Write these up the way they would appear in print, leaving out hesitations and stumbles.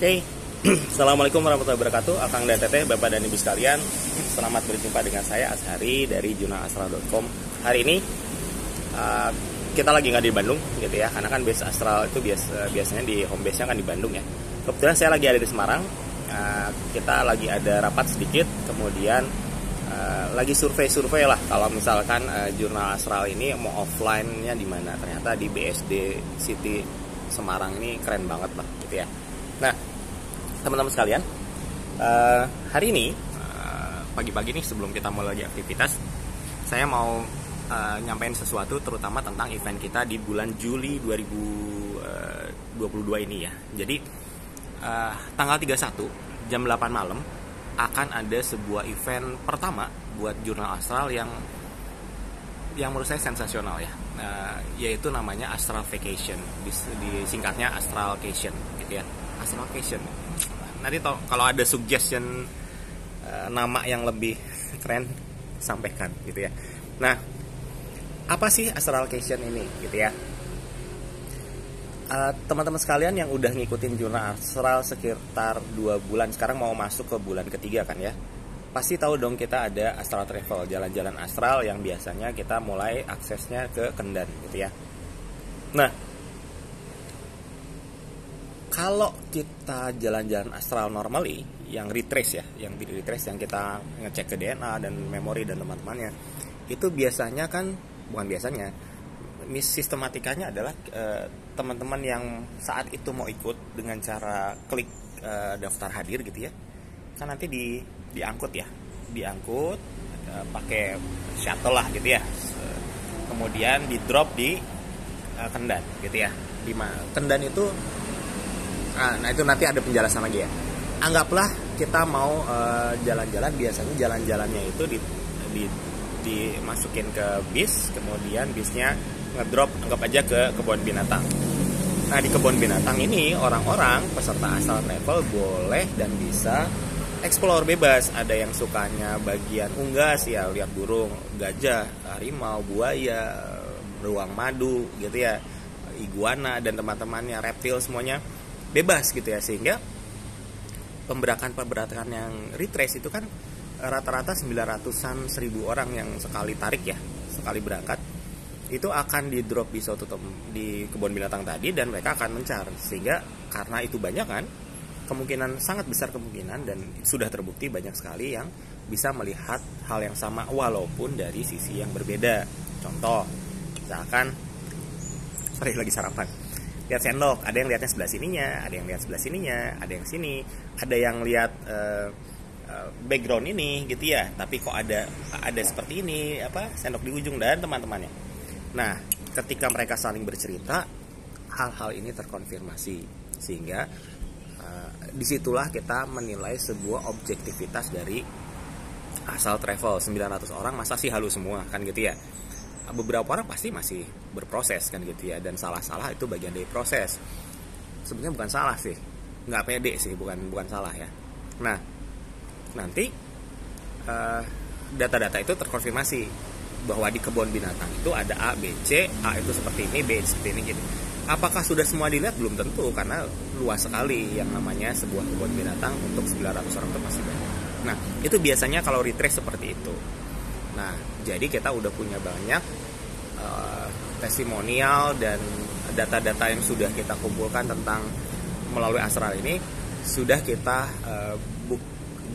Oke, Assalamualaikum warahmatullahi wabarakatuh. Akang dan Teteh, Bapak dan Ibu sekalian, selamat berjumpa dengan saya Ashari dari jurnalastral.com. Hari ini kita lagi nggak di Bandung gitu ya, karena kan base astral itu biasanya di home base-nya kan di Bandung ya. Kebetulan saya lagi ada di Semarang. Kita lagi ada rapat sedikit, kemudian lagi survei lah kalau misalkan jurnal astral ini mau offline-nya di mana. Ternyata di BSD City Semarang ini keren banget lah gitu ya. Nah, teman-teman sekalian, hari ini pagi-pagi nih sebelum kita mulai lagi aktivitas, saya mau nyampein sesuatu terutama tentang event kita di bulan Juli 2022 ini ya. Jadi tanggal 31 jam 8 malam akan ada sebuah event pertama buat jurnal astral yang menurut saya sensasional ya, yaitu namanya Astral Vacation, disingkatnya Astralcation gitu ya. Astralcation. Nanti kalau ada suggestion nama yang lebih keren, sampaikan gitu ya. Nah, apa sih Astralcation ini gitu ya? Teman-teman sekalian yang udah ngikutin jurnal astral sekitar 2 bulan, sekarang mau masuk ke bulan ketiga kan ya, pasti tahu dong kita ada astral travel, jalan-jalan astral yang biasanya kita mulai aksesnya ke Kendan gitu ya. Nah, kalau kita jalan-jalan astral normally, yang retrace ya, yang kita ngecek ke DNA dan memori dan teman-temannya, itu biasanya kan, bukan biasanya, sistematikanya adalah teman-teman yang saat itu mau ikut dengan cara klik daftar hadir gitu ya, kan nanti diangkut pakai shuttle lah gitu ya, kemudian di drop di Kendan gitu ya. Di Kendan itu, nah itu nanti ada penjelasan lagi ya. Anggaplah kita mau jalan-jalan, biasanya jalan-jalannya itu dimasukin ke bis, kemudian bisnya ngedrop, anggap aja ke kebun binatang. Nah, di kebun binatang ini orang-orang peserta astral travel boleh dan bisa explore bebas. Ada yang sukanya bagian unggas ya, lihat burung, gajah, harimau, buaya, beruang madu gitu ya, iguana dan teman-temannya, reptil, semuanya bebas gitu ya. Sehingga pemberakan yang retrace itu kan rata-rata 900-an 1000 orang yang sekali tarik ya, sekali berangkat itu akan di drop di kebun binatang tadi, dan mereka akan mencar. Sehingga karena itu banyak kan, sangat besar kemungkinan dan sudah terbukti banyak sekali yang bisa melihat hal yang sama walaupun dari sisi yang berbeda. Contoh, misalkan lagi sarapan, lihat sendok, ada yang lihatnya sebelah sininya, ada yang lihat sebelah sininya, ada yang sini, ada yang lihat background ini gitu ya, tapi kok ada seperti ini, sendok di ujung dan teman-temannya. Nah, ketika mereka saling bercerita, hal-hal ini terkonfirmasi, sehingga disitulah kita menilai sebuah objektivitas dari asal travel. 900 orang masa sih halu semua kan gitu ya. Beberapa orang pasti masih berproses kan gitu ya, dan salah-salah itu bagian dari proses. Sebenarnya bukan salah sih, nggak pede sih, bukan salah ya. Nah, nanti data-data itu terkonfirmasi bahwa di kebun binatang itu ada A, B, C, A itu seperti ini, B seperti ini gitu. Apakah sudah semua dilihat? Belum tentu, karena luas sekali yang namanya sebuah kebun binatang. Untuk 900 orang itu masih banyak. Nah, itu biasanya kalau retrace seperti itu. Nah, jadi kita udah punya banyak testimonial dan data-data yang sudah kita kumpulkan tentang melalui astral ini, sudah kita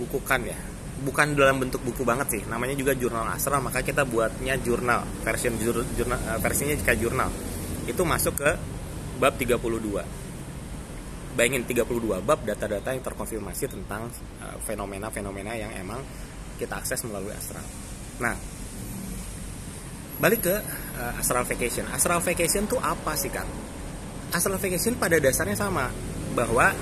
bukukan ya. Bukan dalam bentuk buku banget sih, namanya juga jurnal astral, maka kita buatnya jurnal, versinya kayak jurnal. Itu masuk ke bab 32. Bayangin 32 bab data-data yang terkonfirmasi tentang fenomena-fenomena yang emang kita akses melalui astral. Nah, balik ke Astral Vacation. Astral Vacation itu apa sih kan? Astral Vacation pada dasarnya sama, bahwa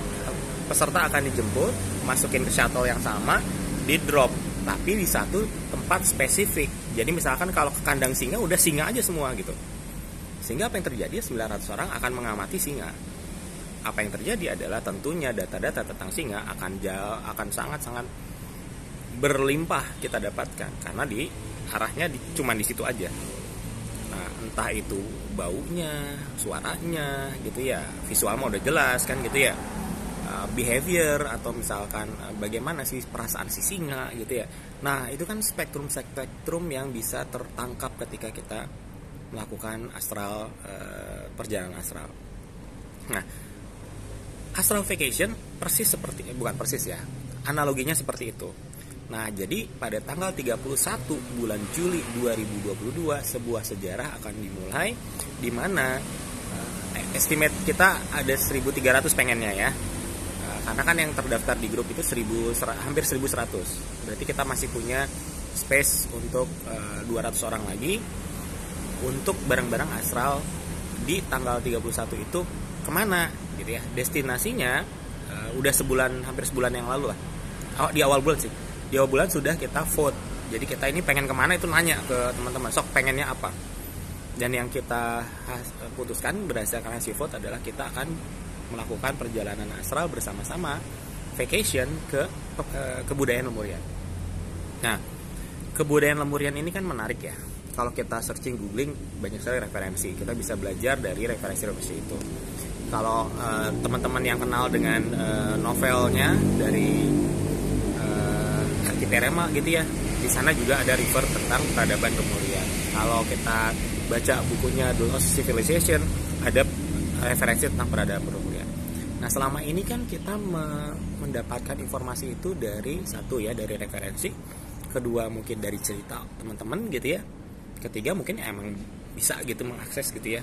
peserta akan dijemput, masukin ke shuttle yang sama, di drop, tapi di satu tempat spesifik. Jadi misalkan kalau ke kandang singa, udah singa aja semua gitu. Sehingga apa yang terjadi? 900 orang akan mengamati singa. Apa yang terjadi adalah tentunya data-data tentang singa akan sangat-sangat berlimpah kita dapatkan, karena arahnya cuma di situ aja. Nah, entah itu baunya, suaranya gitu ya, visual mah udah jelas kan gitu ya. behavior atau misalkan bagaimana sih perasaan si singa gitu ya. Nah itu kan spektrum yang bisa tertangkap ketika kita melakukan astral, perjalanan astral. Nah astral vacation bukan persis ya, analoginya seperti itu. Nah jadi pada tanggal 31 bulan Juli 2022 sebuah sejarah akan dimulai, di mana estimate kita ada 1.300 pengennya ya. Karena kan yang terdaftar di grup itu hampir 1.100. Berarti kita masih punya space untuk 200 orang lagi untuk bareng-bareng astral di tanggal 31 itu kemana gitu ya. Destinasinya udah hampir sebulan yang lalu lah. Di awal bulan sih. Di awal bulan sudah kita vote. Jadi kita ini pengen kemana itu nanya ke teman-teman. Sok pengennya apa? Dan yang kita putuskan berdasarkan hasil vote adalah kita akan melakukan perjalanan astral bersama-sama vacation ke kebudayaan Lemurian. Nah, kebudayaan Lemurian ini kan menarik ya. Kalau kita searching, googling, banyak sekali referensi. Kita bisa belajar dari referensi itu. Kalau teman-teman yang kenal dengan novelnya dari Architerema gitu ya, di sana juga ada refer tentang peradaban Lemurian. Kalau kita baca bukunya The Lost Civilization, ada referensi tentang peradaban Lemurian. Nah selama ini kan kita mendapatkan informasi itu dari dari referensi, kedua mungkin dari cerita teman-teman gitu ya, ketiga mungkin emang bisa gitu mengakses gitu ya.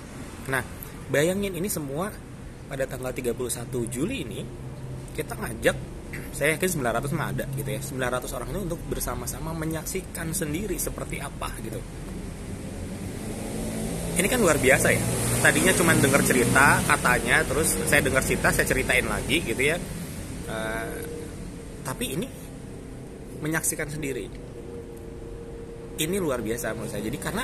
Nah bayangin ini semua pada tanggal 31 Juli ini kita ngajak, saya yakin 900 mah ada gitu ya, 900 orang ini untuk bersama-sama menyaksikan sendiri seperti apa gitu. Ini kan luar biasa ya. Tadinya cuma dengar cerita katanya, terus saya dengar cerita, saya ceritain lagi gitu ya. Tapi ini menyaksikan sendiri. Ini luar biasa menurut saya. Jadi karena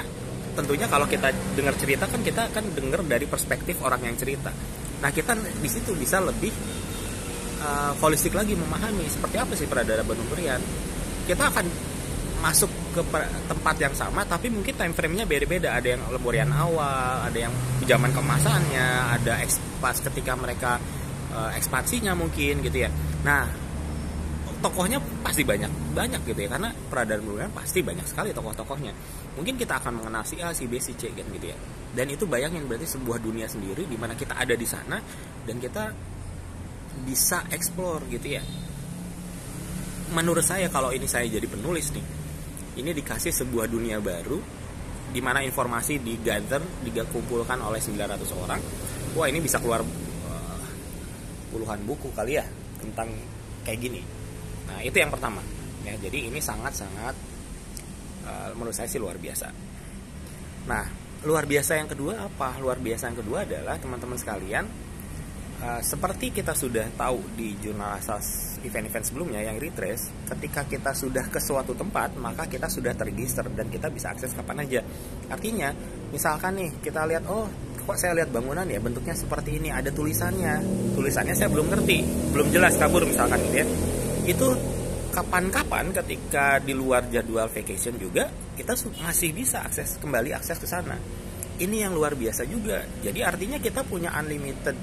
tentunya kalau kita dengar cerita kan kita akan dengar dari perspektif orang yang cerita. Nah kita di situ bisa lebih holistik lagi memahami seperti apa sih peradaban Lemurian. Kita akan masuk ke tempat yang sama tapi mungkin time frame-nya beda-beda. Ada yang Lemurian awal, ada yang zaman kemasannya, ada pas ketika mereka ekspansinya mungkin gitu ya. Nah tokohnya pasti banyak gitu ya, karena peradaban Lemurian pasti banyak sekali tokoh-tokohnya. Mungkin kita akan mengenal si A, si B, si C gitu ya. Dan itu bayangin berarti sebuah dunia sendiri di mana kita ada di sana dan kita bisa explore gitu ya. Menurut saya kalau ini saya jadi penulis nih, ini dikasih sebuah dunia baru di mana informasi dikumpulkan oleh 900 orang. Wah ini bisa keluar puluhan buku kali ya tentang kayak gini. Nah itu yang pertama ya. Jadi ini sangat-sangat menurut saya sih luar biasa. Nah luar biasa yang kedua apa? Luar biasa yang kedua adalah teman-teman sekalian, seperti kita sudah tahu di jurnal asas event-event sebelumnya yang retrace, ketika kita sudah ke suatu tempat maka kita sudah terregister dan kita bisa akses kapan aja. Artinya misalkan nih kita lihat, oh kok saya lihat bangunan ya bentuknya seperti ini, ada tulisannya saya belum ngerti, belum jelas, kabur misalkan gitu ya. Itu kapan-kapan ketika di luar jadwal vacation juga kita masih bisa akses ke sana. Ini yang luar biasa juga. Jadi artinya kita punya unlimited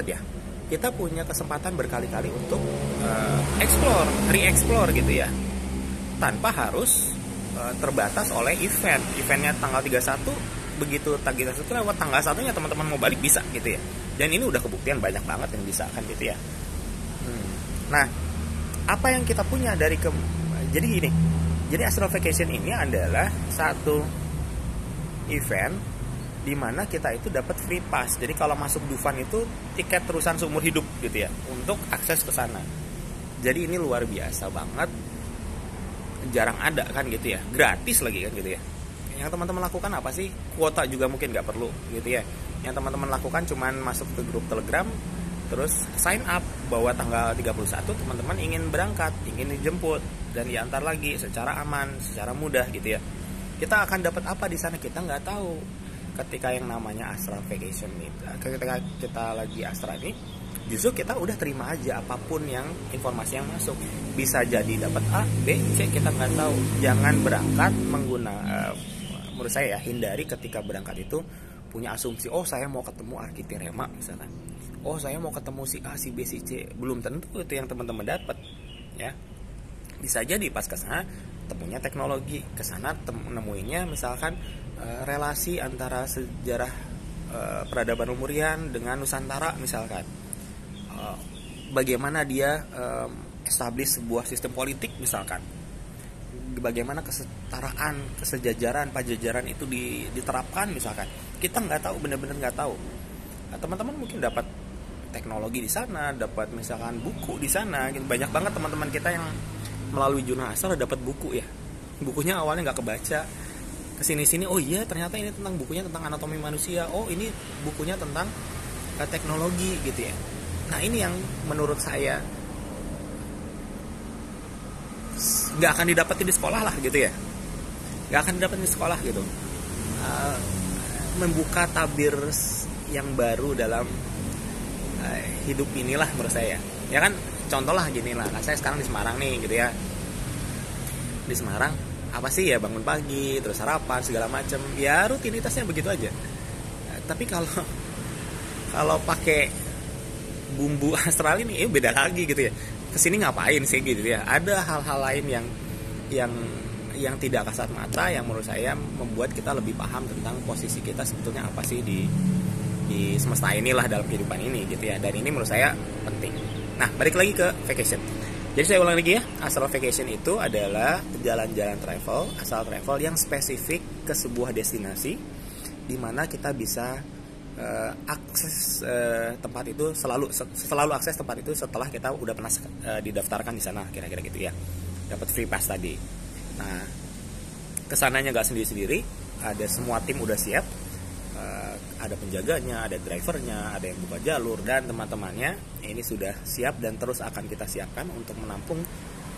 ya. Kita punya kesempatan berkali-kali untuk re-explore gitu ya. Tanpa harus terbatas oleh event. Eventnya tanggal 31, begitu tanggal 31 lewat tanggal 1-nya teman-teman mau balik bisa gitu ya. Dan ini udah kebuktian banyak banget yang bisa kan gitu ya. Nah, apa yang kita punya jadi gini. Jadi Astral Vacation ini adalah satu event di mana kita itu dapat free pass. Jadi kalau masuk Dufan itu tiket terusan seumur hidup gitu ya untuk akses ke sana. Jadi ini luar biasa banget. Jarang ada kan gitu ya. Gratis lagi kan gitu ya. Yang teman-teman lakukan apa sih? Kuota juga mungkin nggak perlu gitu ya. Yang teman-teman lakukan cuman masuk ke grup Telegram, terus sign up bahwa tanggal 31 teman-teman ingin berangkat, ingin dijemput dan diantar lagi secara aman, secara mudah gitu ya. Kita akan dapat apa di sana kita nggak tahu. Ketika yang namanya Astral Vacation itu, ketika kita lagi Astral ini, justru kita udah terima aja apapun yang informasi yang masuk. Bisa jadi dapat A, B, C, kita nggak tahu. Jangan berangkat menurut saya ya, hindari ketika berangkat itu punya asumsi, oh saya mau ketemu Architerema misalkan. oh saya mau ketemu si A, si B, si C, belum tentu itu yang teman-teman dapat ya. Bisa jadi pas ke sana temunya teknologi, ke sana nemuinnya misalkan relasi antara sejarah peradaban Lemurian dengan Nusantara misalkan. Bagaimana dia establish sebuah sistem politik misalkan. Bagaimana kesetaraan, kesejajaran, pajajaran itu diterapkan misalkan. Kita nggak tahu, benar-benar nggak tahu. Nah, teman-teman mungkin dapat teknologi di sana, dapat misalkan buku di sana. Banyak banget teman-teman kita yang melalui Jurnal Astral dapat buku ya. Bukunya awalnya nggak kebaca. Kesini-sini, oh iya ternyata ini tentang bukunya tentang anatomi manusia. Oh ini bukunya tentang teknologi gitu ya. Nah ini yang menurut saya nggak akan didapetin di sekolah lah gitu ya, nggak akan didapetin di sekolah gitu. Membuka tabir yang baru dalam hidup inilah menurut saya ya kan. Contoh lah gini lah, nah, saya sekarang di Semarang nih gitu ya. Di Semarang apa sih ya, bangun pagi terus sarapan segala macam ya, rutinitasnya begitu aja. Tapi kalau pakai bumbu astral ini beda lagi gitu ya. Kesini ngapain sih gitu ya. Ada hal-hal lain yang tidak kasat mata yang menurut saya membuat kita lebih paham tentang posisi kita sebetulnya apa sih di semesta inilah, dalam kehidupan ini gitu ya. Dan ini menurut saya penting. Nah balik lagi ke vacation. Jadi saya ulang lagi ya, astral vacation itu adalah jalan-jalan travel, astral travel yang spesifik ke sebuah destinasi di mana kita bisa akses tempat itu selalu akses tempat itu setelah kita udah pernah didaftarkan di sana, kira-kira gitu ya, dapat free pass tadi. Nah kesananya nggak sendiri-sendiri, ada semua tim udah siap, ada penjaganya, ada drivernya, ada yang buka jalur, dan teman-temannya ini sudah siap dan terus akan kita siapkan untuk menampung.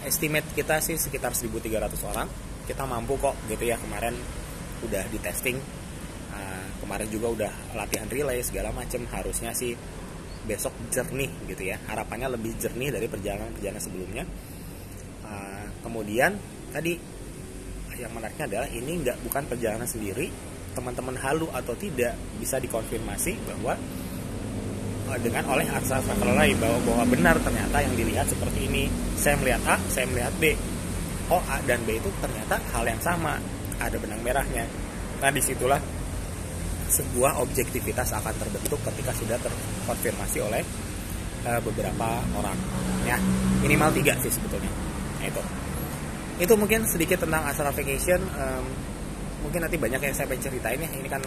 Estimate kita sih sekitar 1.300 orang, kita mampu kok gitu ya. Kemarin udah di testing, kemarin juga udah latihan relay segala macam. Harusnya sih besok jernih gitu ya, harapannya lebih jernih dari perjalanan sebelumnya. Kemudian tadi yang menariknya adalah ini bukan perjalanan sendiri. Teman-teman halu atau tidak bisa dikonfirmasi bahwa dengan oleh astral traveler lain bahwa benar ternyata yang dilihat seperti ini. Saya melihat A, saya melihat B. Oh A dan B itu ternyata hal yang sama, ada benang merahnya. Nah disitulah sebuah objektivitas akan terbentuk ketika sudah terkonfirmasi oleh beberapa orang ya, minimal 3 sih sebetulnya. Nah, itu mungkin sedikit tentang astral vacation. Mungkin nanti banyak yang saya pengen ceritain ya, ini kan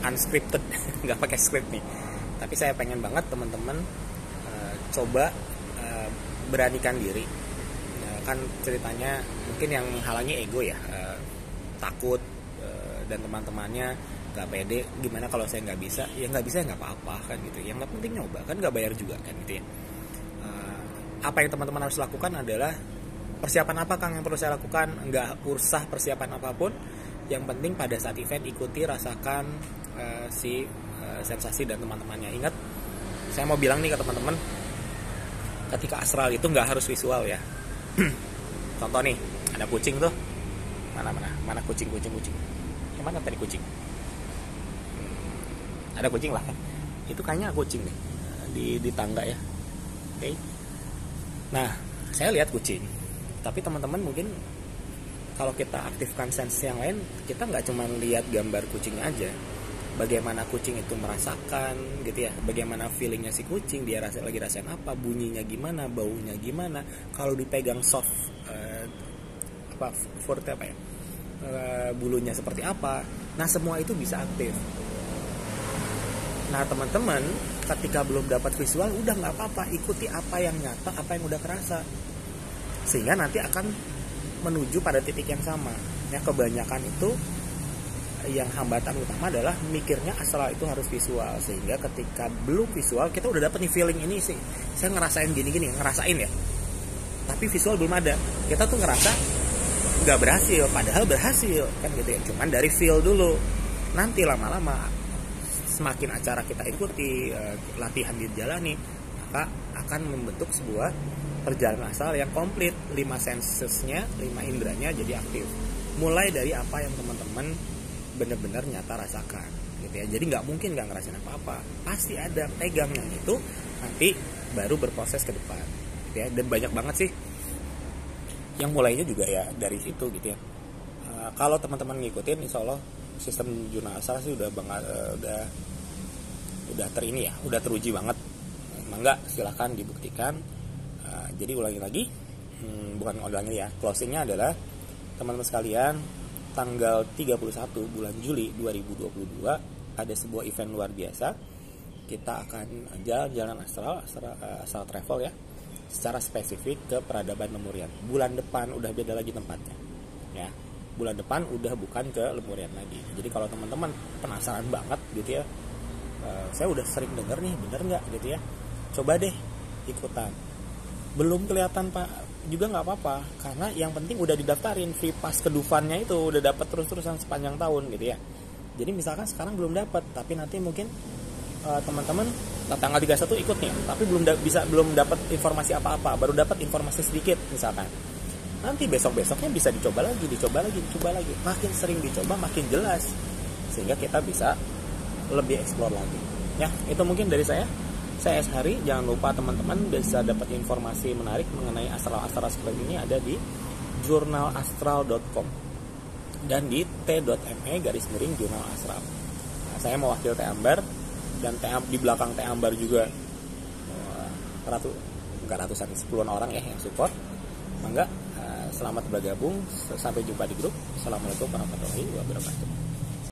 unscripted nggak pakai script nih, tapi saya pengen banget teman-teman coba beranikan diri. Kan ceritanya mungkin yang menghalangi ego ya, takut dan teman-temannya nggak pede, gimana kalau saya nggak bisa ya nggak apa-apa kan gitu, yang nggak penting nyoba kan, nggak bayar juga kan gitu ya. Apa yang teman-teman harus lakukan adalah persiapan apa Kang yang perlu saya lakukan? Nggak usah persiapan apapun, yang penting pada saat event ikuti, rasakan sensasi dan teman-temannya. Ingat, saya mau bilang nih ke teman-teman, ketika astral itu nggak harus visual ya. Contoh nih, ada kucing tuh, mana kucing. Yang mana tadi kucing? Ada kucing lah, itu kayaknya kucing nih di tangga ya. Oke. Nah, saya lihat kucing, tapi teman-teman mungkin kalau kita aktifkan sense yang lain, kita nggak cuma lihat gambar kucingnya aja, bagaimana kucing itu merasakan gitu ya, bagaimana feelingnya si kucing, dia lagi rasain apa, bunyinya gimana, baunya gimana, kalau dipegang soft bulunya seperti apa. Nah semua itu bisa aktif. Nah teman-teman ketika belum dapat visual, udah nggak apa-apa, ikuti apa yang nyata, apa yang udah kerasa, sehingga nanti akan menuju pada titik yang sama ya. Kebanyakan itu yang hambatan utama adalah mikirnya astral itu harus visual, sehingga ketika belum visual kita udah dapet nih feeling ini sih, saya ngerasain gini-gini, ngerasain ya, tapi visual belum ada, kita tuh ngerasa nggak berhasil, padahal berhasil kan gitu ya. Cuman dari feel dulu, nanti lama-lama semakin acara kita ikuti, latihan dijalani, maka akan membentuk sebuah perjalanan astral yang komplit, 5 sensesnya, 5 indranya jadi aktif. Mulai dari apa yang teman-teman benar-benar nyata rasakan gitu gitu ya. Jadi nggak mungkin nggak ngerasain apa-apa, pasti ada, pegang yang itu nanti baru berproses ke depan gitu ya. Dan banyak banget sih yang mulainya juga ya dari situ gitu ya. Kalau teman-teman ngikutin, insya Allah sistem jurnal asal sih udah terini ya, udah teruji banget. Mangga silahkan dibuktikan. Jadi ulangi lagi, bukan ulangi ya, closingnya adalah teman-teman sekalian, tanggal 31 bulan Juli 2022 ada sebuah event luar biasa. Kita akan jalan astral travel ya, secara spesifik ke peradaban Lemurian. Bulan depan udah beda lagi tempatnya ya, bulan depan udah bukan ke Lemurian lagi. Jadi kalau teman-teman penasaran banget gitu ya, saya udah sering denger nih, bener nggak gitu ya, coba deh ikutan. Belum kelihatan Pak juga nggak apa-apa, karena yang penting udah didaftarin, free pass ke Dufannya itu udah dapat terus-terusan sepanjang tahun gitu ya. Jadi misalkan sekarang belum dapat, tapi nanti mungkin teman-teman tanggal 31 ikut nih, tapi belum dapat informasi apa-apa, baru dapat informasi sedikit misalkan. Nanti besok-besoknya bisa dicoba lagi. Makin sering dicoba makin jelas, sehingga kita bisa lebih explore lagi. Ya, itu mungkin dari saya. Saya S. Hari. Jangan lupa teman-teman bisa dapat informasi menarik mengenai astral ini ada di jurnalastral.com dan di t.me/jurnal astral. Nah, saya mewakili T Ambar, dan di belakang T Ambar juga ratusan, 10-an orang ya yang support. Mangga, selamat bergabung, sampai jumpa di grup. Assalamualaikum warahmatullahi wabarakatuh.